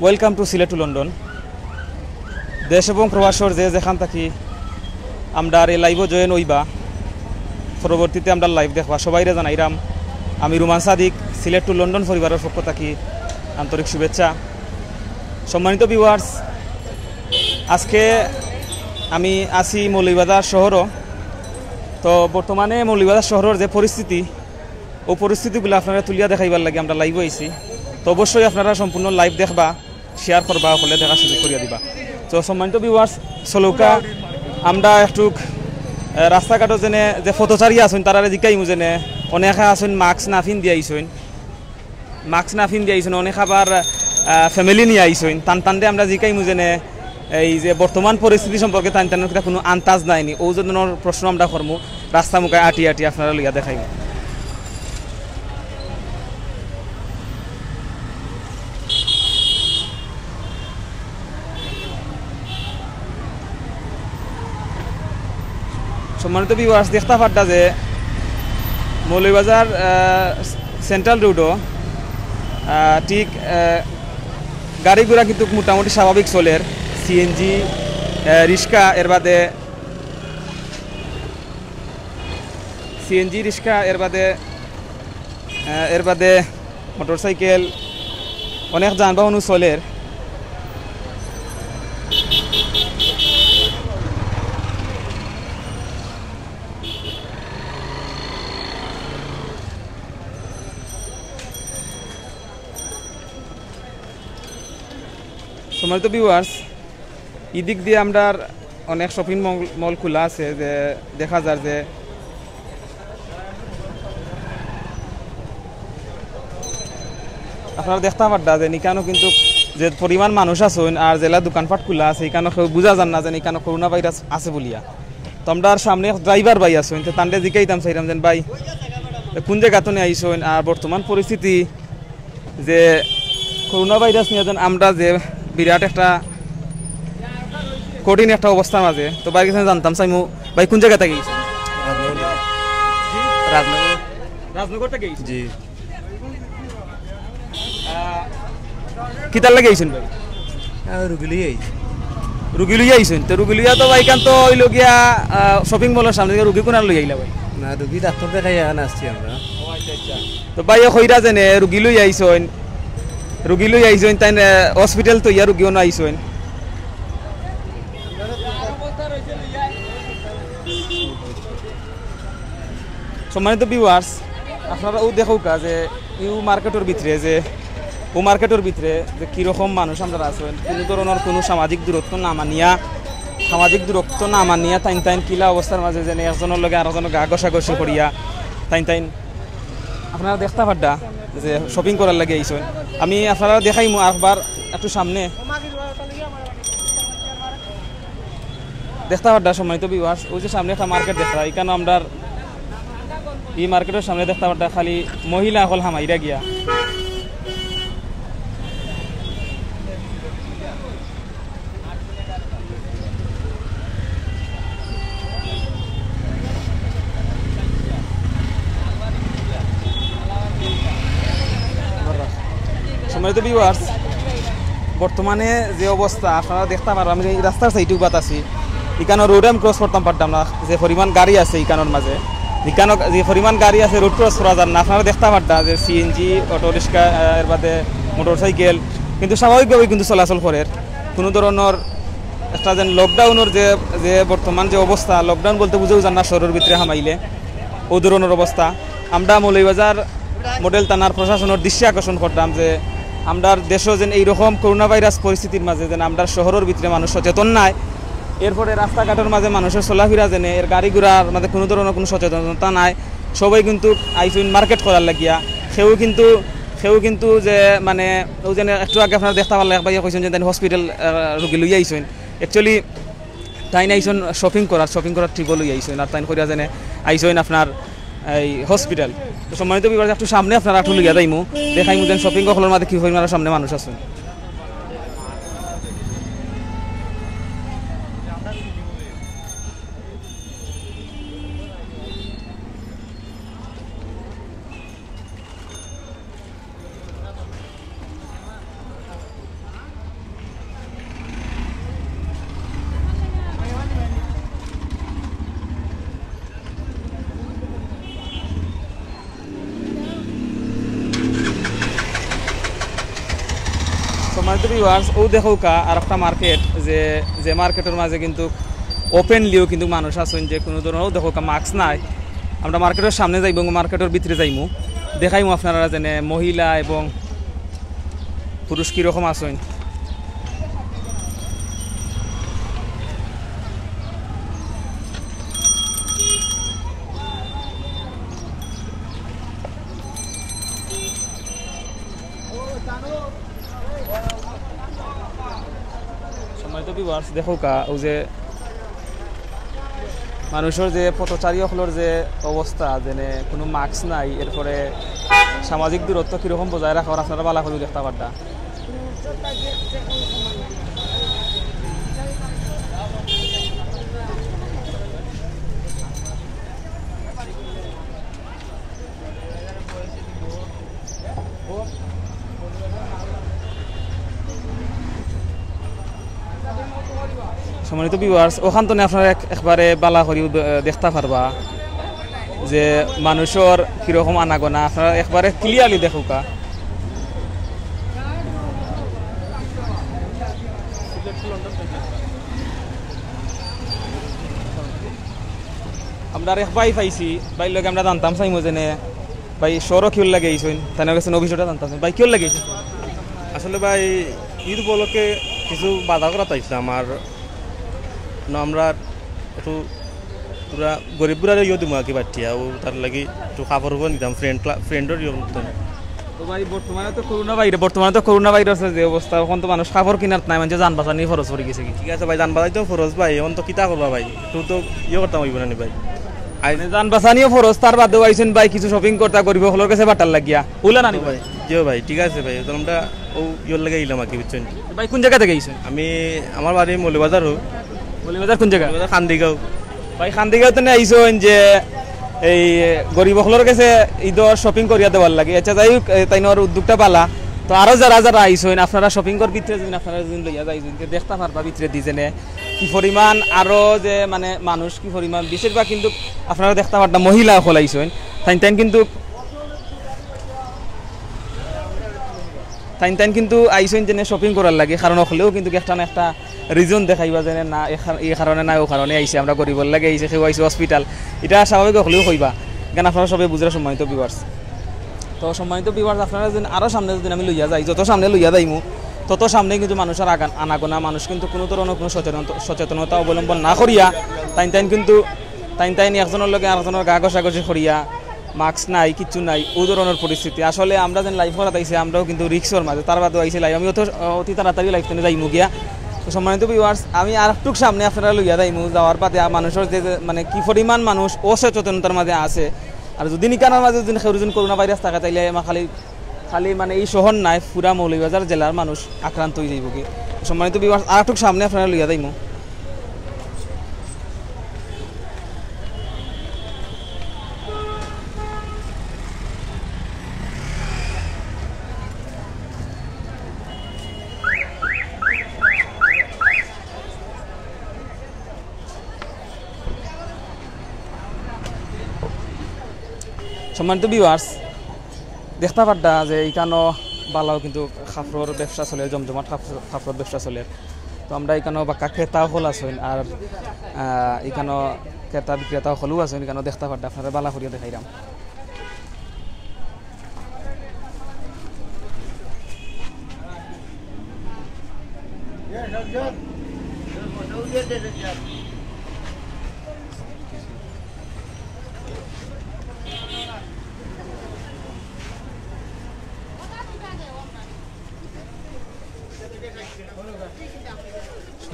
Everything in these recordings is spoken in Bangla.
Welcome to Sylhet to London. দেশ এবং প্রবাসর যে যেখান থাকি আমরা এই লাইভও জয়েন হইবা, পরবর্তীতে আমরা লাইভ দেখবা সবাইরে জানাইরাম আমি রুমান সাদিক, সিলেট টু লন্ডন পরিবারের পক্ষ থাকি আন্তরিক শুভেচ্ছা। সম্মানিত ভিউয়ার্স, আজকে আমি আছি মৌলভীবাজার শহরও। তো বর্তমানে মৌলভীবাজার শহরের যে পরিস্থিতি, ও পরিস্থিতিগুলো আপনারা তুলিয়া দেখাইবার লাগে আমরা লাইভ হয়েছি। তো অবশ্যই আপনারা সম্পূর্ণ লাইভ দেখবা, শেয়ার করবা, হলে দেখা সুযোগ করিয়া দিবা। তো সম্মানিত ভিউয়ার্স, চলৌকা আমরা একটু রাস্তাঘাটও যেনে যে পথচারী আছেন তারা জিকাইমু যেনে অনেকে আছেন মাস্ক নাফিন দিয়ে আইসেন, অনেক আবার ফ্যামিলি নিয়ে আইসেন। টান আমরা জিকাইমু যেনে এই যে বর্তমান পরিস্থিতি সম্পর্কে টানের কোনো আন্তাজ নাইনি, ও জনের প্রশ্ন আমরা করমু রাস্তা মুখায় আটি আপনারা লইয়া দেখাইমু। সম্মানিত ভিউয়ার্স, দেখতে পারতা যে মৌলভীবাজার সেন্ট্রাল রোডও ঠিক গাড়ি ঘোড়া কিন্তু মোটামুটি স্বাভাবিক চলের। সিএনজি রিক্সা এর বাদে মোটরসাইকেল অনেক যানবাহনও চলের। সম্মানিত ভিউয়ার্স, এই দিক দিয়ে আমরা অনেক শপিং মল খোলা আছে, যে দেখা যায় যে আপনারা দেখতে পারতা যে এখানেও কিন্তু যে পরিমাণ মানুষ আছেন আর জেলা দোকানপাট খোলা আছে, এখানে বোঝা যান না যে এখানে করোনা ভাইরাস আছে বলিয়া। তো আমরা সামনে ড্রাইভার ভাই আছেন, তো তান্ডে জিকাইতাম চাইতাম যেন ভাই কোন জায়গাতে নিয়ে আইসেন আর বর্তমান পরিস্থিতি যে করোনা ভাইরাস নিয়ে যেন আমরা যে বিরাট একটা কঠিন একটা অবস্থার মাঝে। তো ভাই কিছু জানতাম চাইমু, ভাই কোন জায়গা থেকে গেছেন? রাজনগর থেকে জি। কিতার লাগে আইছেন ভাই? রুগী লইয়া আইছেন। তো রুগী লইয়া তো ভাই কান তো হইল গিয়া শপিং মলের সামনে থেকে রুগী কোনার লই আইলা ভাই? না, রুগী ডাক্তার দেখাই এখানে আসছি আমরা। তো ভাই কইরা জেনে রুগী লই আইছেন, তাই হসপিটাল তো ইয়া রুগীও না আইছেন। সম্মানিত ভিউয়ার্স, আপনারা ও দেখো যে মার্কেটের ভিতরে যে কীরকম মানুষ আমরা আছেন, কোনো ধরনের কোনো সামাজিক দূরত্ব না মানিয়া তাইন কিলা অবস্থার মাঝে যেন একজনের লগে আরেকজনের গা ঘষাঘষি করিয়া তাইন আপনারা দেখতে পারডা যে শপিং করার লাগে আইসেন। আমি আপনারা দেখাইমু আরেকবার একটু সামনে দেখতে পারডা। সম্মানিত ভিউয়ার্স, ওই যে সামনে একটা মার্কেট দেখা, এখানে আমরা এই মার্কেটের সামনে দেখতে পারতা খালি মহিলা হল হামাইরা গিয়া। সম্মানিত ভিউয়ার্স, বর্তমানে যে অবস্থা আপনারা দেখতে পারবেন, আমি রাস্তার সাইডে উপাত আছি, এখানে রোড আমি ক্রস করতাম পারতাম না, যে পরিমাণ গাড়ি আছে এখানোর মাঝে, এখানে যে পরিমাণ গাড়ি আছে রোড ক্রস করা যান না। আপনারা দেখতে পারতাম যে সিএনজি, অটো রিক্সা, এর বাদে মোটরসাইকেল কিন্তু স্বাভাবিকভাবে কিন্তু চলাচল করে। কোনো ধরনের একটা যেন লকডাউনের যে বর্তমান যে অবস্থা, লকডাউন বলতে বুঝেও যান না শহরের ভিতরে হামাইলে ও ধরনের অবস্থা। আমরা মৌলভীবাজার মডেল থানার প্রশাসনের দৃষ্টি আকর্ষণ করতাম যে আমরা দেশও যেন এইরকম করোনা ভাইরাস পরিস্থিতির মাঝে যেন আমরা শহরের ভিতরে মানুষ সচেতন নাই, এরপরে রাস্তাঘাটের মাঝে মানুষের চলাফেরা যেনে এর গাড়ি ঘোড়ার মাঝে কোনো ধরনের কোনো সচেতনতা নাই। সবাই কিন্তু আইসুন মার্কেট করার লাগিয়া, সেও কিন্তু যে মানে ও যেন একটু আগে আপনারা দেখতে পারলে একবার কইছেন যে তাই হসপিটাল রুগী লই আইসেন, অ্যাকচুয়ালি তাই আইসেন শপিং করার ঠিক লই আইসেন, আর তাই করিয়া যেনে আইসেন আপনার এই হসপিটাল। তো সম্মানিত বিভাগ একটু সামনে আপনারা একটু লইয়া যাইমু, দেখাইমু যেন শপিং হলের মাঝে কি পরিমাণ সামনে মানুষ আছেন। সম্মানিত ভিউয়ার্স, ও দেখো কা আর একটা মার্কেট যে মার্কেটের মাঝে কিন্তু ওপেনলিও কিন্তু মানুষ আছেন, যে কোনো ধরনের দেখো কা মাস্ক নাই। আমরা মার্কেটের সামনে যাইব, মার্কেটের ভিতরে যাইমু, দেখাইমু আপনারা যেন মহিলা এবং পুরুষ কীরকম আছেন। সম্মানিত ভিউয়ার্স, দেখো কা ও যে মানুষের যে পথচারীসকলের যে অবস্থা, যেনে কোনো মাস্ক নাই, এরপরে সামাজিক দূরত্ব কীরকম বজায় রাখার আপনারা বালা করে দেখতে পারতা। সম্মানিত ভিউয়ার্স, ওখান তো আপনারা একবারে বালা করি দেখতে পারবা যে মানুষের কিরকম আনাগোনা, আপনারা একবারে ক্লিয়ারলি দেখুকা। আমরা এক ভাই পাইছি, ভাইয়ের লগে আমরা জানতাম চাইমো যেনে ভাই সরও কিউর লাগে আইসেন, তাই গেছে অভিযোগটা জানতাম ভাই কিউর লাগে আইসেন। আসলে ভাই ঈদ উপলক্ষে কিছু বাধা করা তাইছিলাম, আর আমরা একটু পুরা গরিবরা ইয়ে দিব আর কি বাটিয়া, ও তার লাগি একটু খাবার উপর নিতাম ফ্রেন্ডের ইয়ে করতাম। তো ভাই বর্তমানে তো করোনা ভাইরাসের যে অবস্থা, এখন তো মানুষ খাবার কিনার নাই, মানে যান বাঁচানি খরচ পড়ে গেছে কি। ঠিক আছে ভাই, যান বাজাই তো খরচ ভাই, এখন তো কিতা করবা ভাই, একটু তো ইয়ে করতাম হইব না ভাই। যান বাঁচানিও খরচ, তার বাদেও আইসেন ভাই কিছু শপিং করতে গরিব হলোর কাছে বাটার লাগিয়া উলা না ভাই। জিও ভাই, ঠিক আছে ভাই, আমরা ও ইয়ের লাগে ইলাম আর কি, বুঝছেন ভাই। কোন জায়গা থেকে আইসেন? আমার বাড়ি মৌলবাজার। মৌলবাজার কোন জায়গা? খান্দিগাঁও। ভাই খান্দিগাঁও তো আইসেন যে এই গরিব হলোর কাছে ঈদর শপিং করিয়া দেওয়ার লাগে। আচ্ছা যাই হোক, তাই উদ্যোগটা পালা। তো আরো যারা আইসেন আপনারা শপিং কর ভিতরে যদি আপনারা যদি লইয়া যাই দেখতে পারবা ভিতরে দিজেনে কি পরিমাণ, আরো যে মানে মানুষ কি পরিমাণ, বেশিরভাগ কিন্তু আপনারা দেখতে পারবা মহিলা সকল আইসেন। তাইন কিন্তু আইসেন যেন শপিং করার লাগে, কারণ হলেও কিন্তু একটা না একটা রিজন দেখাইবা যেন না এই কারণে না ও কারণে আইসে, আমরা গরিবর লাগে আইসে, কেউ আইসে হসপিটাল, এটা স্বাভাবিক হলেও কইবা, কেন আপনারা সবাই বুঝরা। সম্মানিত ভিউয়ার্স, তো সম্মানিত ভিউয়ার্স, আপনারা যদি আরও সামনে যদি আমি লইয়া যাই, যত সামনে লইয়া যাইমু তত সামনে কিন্তু মানুষের আনাগোনা, মানুষ কিন্তু কোনো ধরনের কোনো সচেতনতা অবলম্বন না করিয়া তাইন একজনের লগে আরেকজনের গা ঘষাঘষি করিয়া, মাস্ক নাই, কিচ্ছু নাই, ও ধরনের পরিস্থিতি। আসলে আমরা যেন লাইফ করাতে আইসি, আমরাও কিন্তু রিক্সর মাঝে, তার বাদেও আইসি লাইফ, আমি অতি তাড়াতাড়ি লাইফ টেনে যাইমু গিয়া। তো সম্মানিত ভিউয়ার্স, আমি আর একটু সামনে আপনারা লইয়া যাইমু, যাওয়ার বাদে মানুষের যে মানে কি পরিমাণ মানুষ অসচেতনতার মাঝে আছে। আর যদি নিকানোর মাঝে যদি সেরকম করোনা ভাইরাস থাকে, তাইলে আমার খালি মানে এই শহর নাই, পুরা মৌলভীবাজার জেলার মানুষ আক্রান্ত হয়ে যাইব কি। সম্মানিত ভিউয়ার্স, আর একটু সামনে আপনারা লইয়া যাইমু। সম্মানিত ভিউয়ার্স, দেখতে পারতা যে এইখানেও বালাও কিন্তু খাফরর ব্যবসা চলে, জমজমাট খাফরর ব্যবসা চলে। তো আমরা এখানেও বাক্কা ক্রেতাও হল আছেন, আর এখানেও ক্রেতা বিক্রেতাও হলেও আছেন, এখানেও দেখতে পারতা, আপনারা বালা করিয়া দেখাইলাম।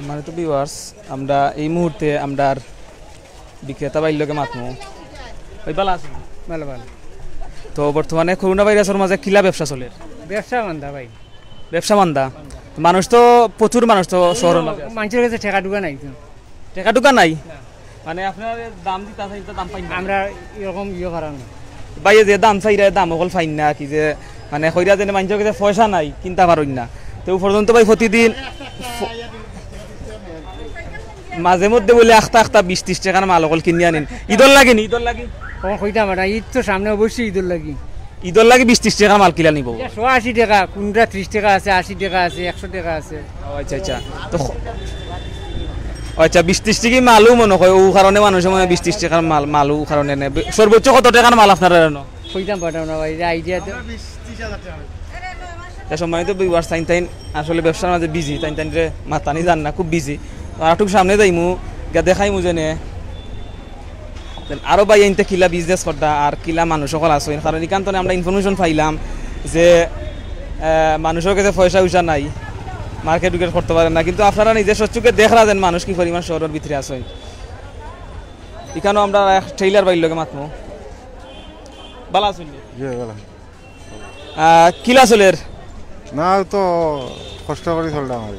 সম্মানিত ভিউয়ার্স, আমরা এই মুহূর্তে আমরা বিক্রেতা বাইলকে মাতমু। ওই বালা আছে ভালো ভালো। তো বর্তমানে করোনা ভাইরাসের মাঝে কিলা ব্যবসা চলে? ব্যবসা মান্দা ভাই, ব্যবসা মান্দা। মানুষ তো প্রচুর মানুষ তো শহরের মাঝে, মানুষের কাছে ঠেকা ঢুকা নাই, টাকা টুকা নাই, মানে আপনার দাম দিতে দাম পাই না, আমরা এরকম ইয়ে করা না ভাই, যে দাম চাইরা দাম অকল ফাইন না কি, যে মানে কইরা যেন মানুষের কাছে পয়সা নাই কিনতে পারুন না। তো পর্যন্ত ভাই প্রতিদিন মাঝে মধ্যে বলে আখতা 20-30 টাকার মাল অকল কিনে আনেন। ঈদর লাগে নি? ঈদর লাগে কইতাম না, ঈদ তো সামনে অবশ্যই ঈদর লাগি। ঈদর লাগে 20-30 টাকা মাল কিলা নিব 180 টাকা, কোনটা 30 টাকা আছে, 80 টাকা আছে, 100 টাকা আছে। আচ্ছা আচ্ছা তো আচ্ছা 20-30 টাকা মালও মনে হয় ও কারণে মানুষের মনে 20-30 টাকার মালও কারণে নেয়। সর্বোচ্চ কত টাকার মাল আপনারা এনো? কইতাম পাঠাম না ভাই, আইডিয়া তো। সম্মানিত ভিউয়ার্স, তাইন আসলে ব্যবসার মাঝে বিজি, তাইন রে মাতানি জান না, খুব বিজি। আর একটু সামনে যাইমু গিয়া দেখাইমু যেনে আরো ভাই এনতে কিলা বিজনেস করতা আর কিলা মানুষ সকল আছে, কারণ এখান আমরা ইনফরমেশন পাইলাম যে মানুষের কাছে পয়সা উইসা নাই, মার্কেট উইকেট করতে পারেন না, কিন্তু আপনারা নিজের চোখে দেখরা দেন মানুষ কি পরিমাণ শহরের ভিতরে আসেন। এখানেও আমরা ট্রেইলার বাইর লোকে মাতমু বালা শুনলি কিলা চলের না তো কষ্ট করে চললাম আর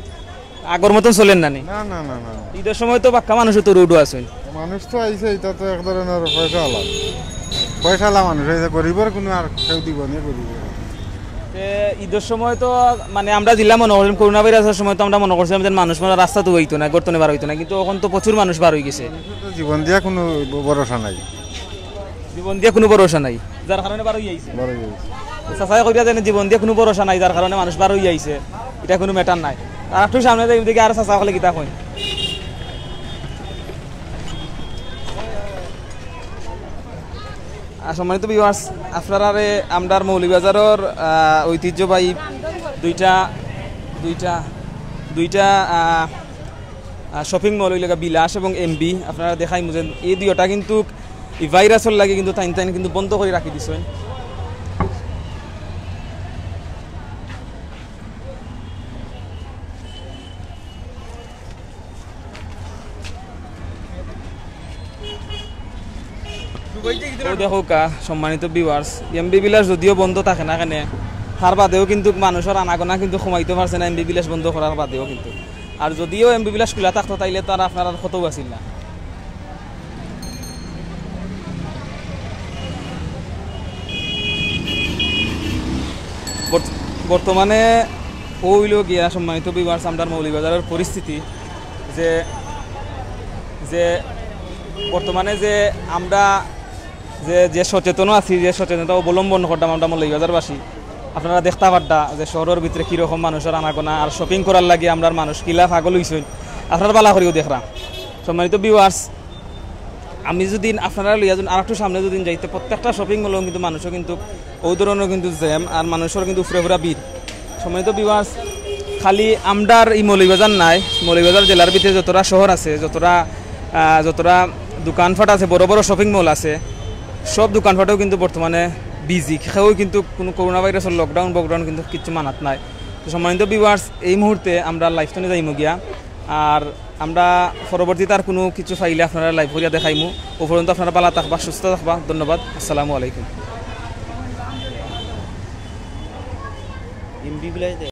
আগর মতন চলেন না নি? না না না না ঈদের সময় তো বাক্কা মানুষ তো রোডও আছেন, মানুষ তো আইছে, এটা তো এক ধরনের পয়সাওয়ালা মানুষ আইছে, গরিবের কোনো আর কেউ দিব না গরিব। ঈদের সময় তো মানে আমরা জিল্লা মনে করলাম করোনা ভাইরাসের সময় তো আমরা মনে করছিলাম যে মানুষ মানে রাস্তা তো হইতো না, গর্তনে বার হইতো না, কিন্তু এখন তো প্রচুর মানুষ বার হয়ে গেছে। জীবন দিয়া কোনো ভরসা নাই, জীবন দিয়ে কোনো ভরসা নাই, যার কারণে বার হয়ে আইছে। চাচাই কইরা জানেন জীবন দিয়ে কোনো ভরসা নাই, যার কারণে মানুষ বার হয়ে আইছে, এটা কোনো ম্যাটার নাই। আর একটু সামনে যাই দেখি আর চাচা হলে কিতা কই। সম্মানিত ভিউয়ার্স, আপনারা আমরার মৌলভীবাজারের ঐতিহ্যবাহী দুইটা শপিং মল হইলে বিলাস এবং এমবি আপনারা দেখাই মুজেন, এই দুইটা কিন্তু এই ভাইরাসের লাগে কিন্তু টাইন কিন্তু বন্ধ করে রাখি দিছেন। দেখো কা সম্মানিত ভিউয়ার্স, এমবি বিলাস যদিও বন্ধ থাকে না কেন, তার বাদেও কিন্তু মানুষের আনাগোনা কিন্তু কমাইতে পারছে না এমবি বিলাস বন্ধ করার বাদেও কিন্তু। আর যদিও এমবি বিলাস খোলা থাকতো তাইলে তো আর আপনার আর কতও আছিল না। বর্তমানে ওইল গিয়া সম্মানিত ভিউয়ার্স আমরা মৌলভীবাজারের পরিস্থিতি যে যে বর্তমানে যে আমরা যে সচেতন আছি, যে সচেতনতা অবলম্বন করতাম আমরা মৌলভীবাজারবাসী, আপনারা দেখতে পারতা যে শহরের ভিতরে কীরকম মানুষের আনাগোনা আর শপিং করার লাগে আমরা মানুষ কিলা পাগল হইছেন, আপনারা বালা করেও দেখলাম। সম্মানিত ভিউয়ার্স, আমি যদি আপনারা লইয়া যদি আর একটু সামনে যদি যাইতে প্রত্যেকটা শপিং মলেও কিন্তু মানুষও কিন্তু ওই ধরনের কিন্তু জ্যাম আর মানুষের কিন্তু ফুরে ফুরা ভিড়। সম্মানিত ভিউয়ার্স, খালি আমরার এই মৌলভীবাজার নাই, মৌলভীবাজার জেলার ভিতরে যতটা শহর আছে, যতটা দোকানপাট আছে, বড় বড় শপিং মল আছে, সব দোকানপাটেও কিন্তু বর্তমানে বিজি, সেও কিন্তু কোনো করোনা ভাইরাসের লকডাউন কিন্তু কিছু মানাত নাই। তো সম্মানিত ভিউয়ার্স, এই মুহূর্তে আমরা লাইভস্টোনে যাইমু গিয়া, আর আমরা পরবর্তীতে আর কোনো কিছু ফাইলে আপনারা লাইভ করিয়া দেখাইমু। ও পর্যন্ত আপনারা ভালো থাকবা, সুস্থ থাকবা। ধন্যবাদ, আসসালামু আলাইকুম।